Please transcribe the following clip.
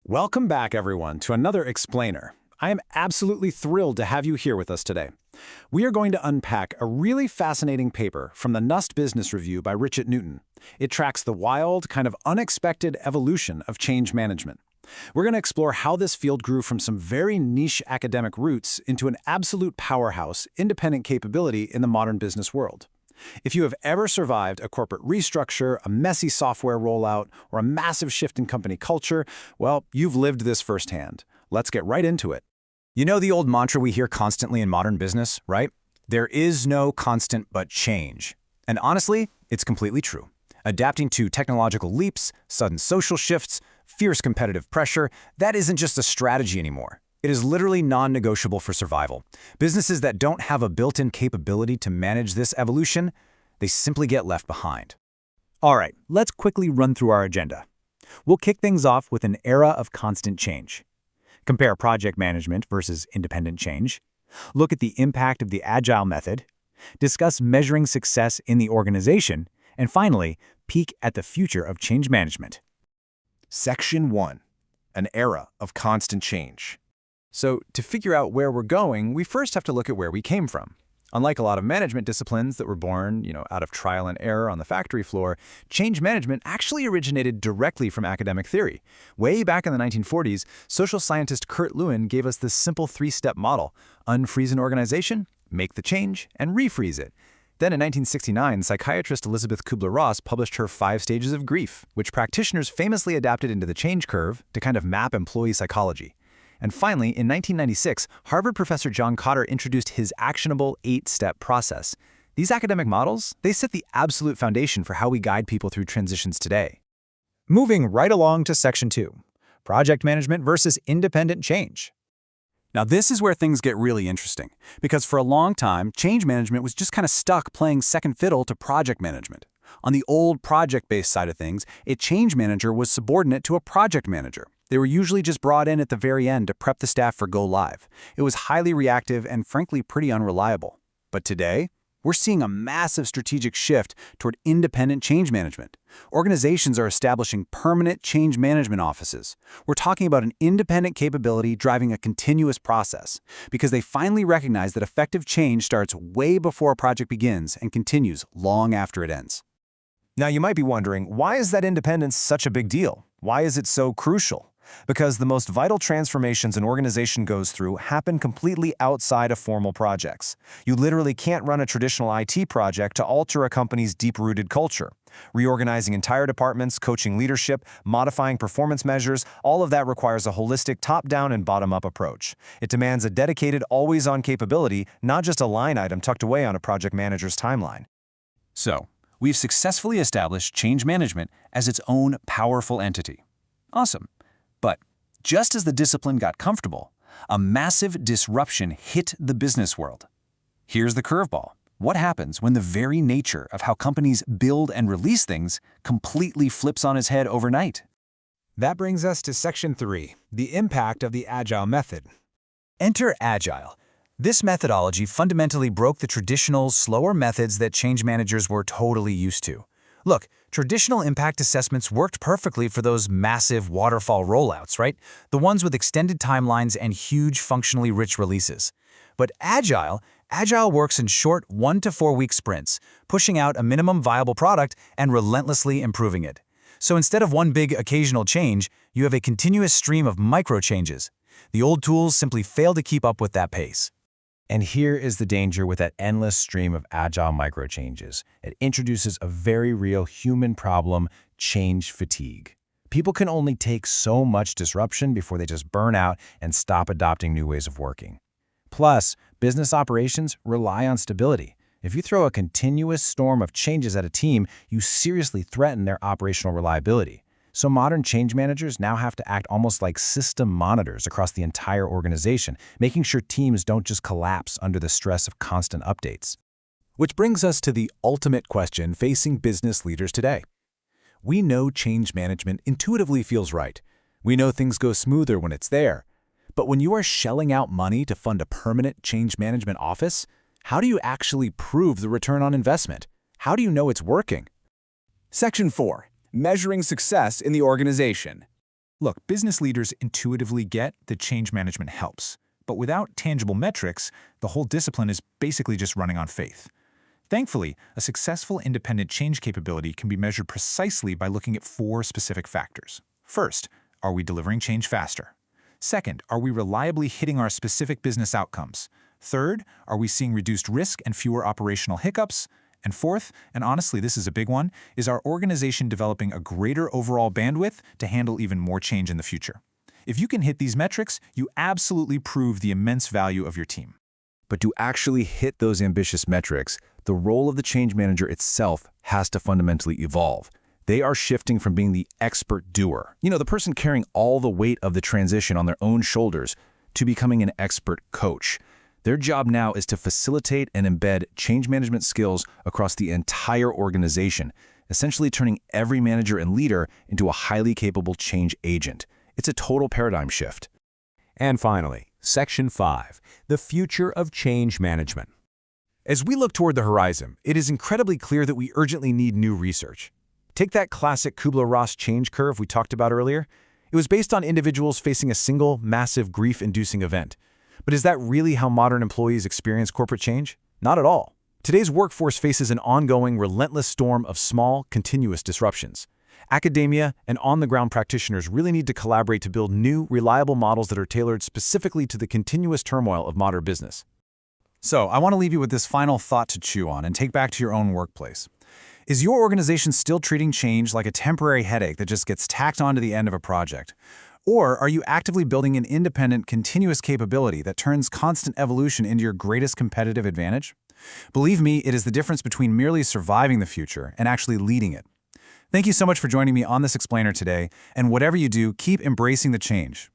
Welcome back, everyone, to another Explainer. I am absolutely thrilled to have you here with us today. We are going to unpack a really fascinating paper from the Nust Business Review by Richard Newton. It tracks the wild, kind of unexpected evolution of change management. We're going to explore how this field grew from some very niche academic roots into an absolute powerhouse, independent capability in the modern business world. If you have ever survived a corporate restructure, a messy software rollout, or a massive shift in company culture, well, you've lived this firsthand. Let's get right into it. You know the old mantra we hear constantly in modern business, right? There is no constant but change. And honestly, it's completely true. Adapting to technological leaps, sudden social shifts, fierce competitive pressure, that isn't just a strategy anymore. It is literally non-negotiable for survival. Businesses that don't have a built-in capability to manage this evolution, they simply get left behind. All right, let's quickly run through our agenda. We'll kick things off with an era of constant change. Compare project management versus independent change. Look at the impact of the agile method. Discuss measuring success in the organization. And finally, peek at the future of change management. Section 1. An era of constant change. So, to figure out where we're going, we first have to look at where we came from. Unlike a lot of management disciplines that were born, out of trial and error on the factory floor, change management actually originated directly from academic theory. Way back in the 1940s, social scientist Kurt Lewin gave us this simple three-step model: unfreeze an organization, make the change, and refreeze it. Then in 1969, psychiatrist Elizabeth Kubler-Ross published her 5 stages of grief, which practitioners famously adapted into the change curve to kind of map employee psychology. And finally, in 1996, Harvard professor John Kotter introduced his actionable 8-step process. These academic models, they set the absolute foundation for how we guide people through transitions today. Moving right along to Section 2, project management versus independent change. Now this is where things get really interesting, because for a long time, change management was just kind of stuck playing second fiddle to project management. On the old project-based side of things, a change manager was subordinate to a project manager. They were usually just brought in at the very end to prep the staff for go live. It was highly reactive and frankly pretty unreliable. But today, we're seeing a massive strategic shift toward independent change management. Organizations are establishing permanent change management offices. We're talking about an independent capability driving a continuous process, because they finally recognize that effective change starts way before a project begins and continues long after it ends. Now you might be wondering, why is that independence such a big deal? Why is it so crucial? Because the most vital transformations an organization goes through happen completely outside of formal projects. You literally can't run a traditional IT project to alter a company's deep-rooted culture. Reorganizing entire departments, coaching leadership, modifying performance measures, all of that requires a holistic top-down and bottom-up approach. It demands a dedicated, always-on capability, not just a line item tucked away on a project manager's timeline. So, we've successfully established change management as its own powerful entity. Awesome. But just as the discipline got comfortable, a massive disruption hit the business world. Here's the curveball. What happens when the very nature of how companies build and release things completely flips on its head overnight? That brings us to Section 3, the impact of the agile method. Enter agile. This methodology fundamentally broke the traditional, slower methods that change managers were totally used to. Look, traditional impact assessments worked perfectly for those massive waterfall rollouts, right? The ones with extended timelines and huge functionally rich releases. But Agile works in short 1 to 4 week sprints, pushing out a minimum viable product and relentlessly improving it. So instead of one big occasional change, you have a continuous stream of micro changes. The old tools simply fail to keep up with that pace. And here is the danger with that endless stream of agile micro-changes. It introduces a very real human problem: change fatigue. People can only take so much disruption before they just burn out and stop adopting new ways of working. Plus, business operations rely on stability. If you throw a continuous storm of changes at a team, you seriously threaten their operational reliability. So modern change managers now have to act almost like system monitors across the entire organization, making sure teams don't just collapse under the stress of constant updates. Which brings us to the ultimate question facing business leaders today. We know change management intuitively feels right. We know things go smoother when it's there. But when you are shelling out money to fund a permanent change management office, how do you actually prove the return on investment? How do you know it's working? Section 4. Measuring success in the organization. Look, business leaders intuitively get that change management helps, but without tangible metrics, the whole discipline is basically just running on faith. Thankfully, a successful independent change capability can be measured precisely by looking at 4 specific factors. First, are we delivering change faster? Second, are we reliably hitting our specific business outcomes? Third, are we seeing reduced risk and fewer operational hiccups? And fourth, and honestly this is a big one, is our organization developing a greater overall bandwidth to handle even more change in the future? If you can hit these metrics, you absolutely prove the immense value of your team. But to actually hit those ambitious metrics, the role of the change manager itself has to fundamentally evolve. They are shifting from being the expert doer, the person carrying all the weight of the transition on their own shoulders, to becoming an expert coach. Their job now is to facilitate and embed change management skills across the entire organization, essentially turning every manager and leader into a highly capable change agent. It's a total paradigm shift. And finally, Section 5, the future of change management. As we look toward the horizon, it is incredibly clear that we urgently need new research. Take that classic Kubler-Ross change curve we talked about earlier. It was based on individuals facing a single, massive, grief-inducing event. But is that really how modern employees experience corporate change? Not at all. Today's workforce faces an ongoing, relentless storm of small, continuous disruptions. Academia and on-the-ground practitioners really need to collaborate to build new, reliable models that are tailored specifically to the continuous turmoil of modern business. So, I want to leave you with this final thought to chew on and take back to your own workplace. Is your organization still treating change like a temporary headache that just gets tacked on to the end of a project? Or are you actively building an independent, continuous capability that turns constant evolution into your greatest competitive advantage? Believe me, it is the difference between merely surviving the future and actually leading it. Thank you so much for joining me on this explainer today, and whatever you do, keep embracing the change.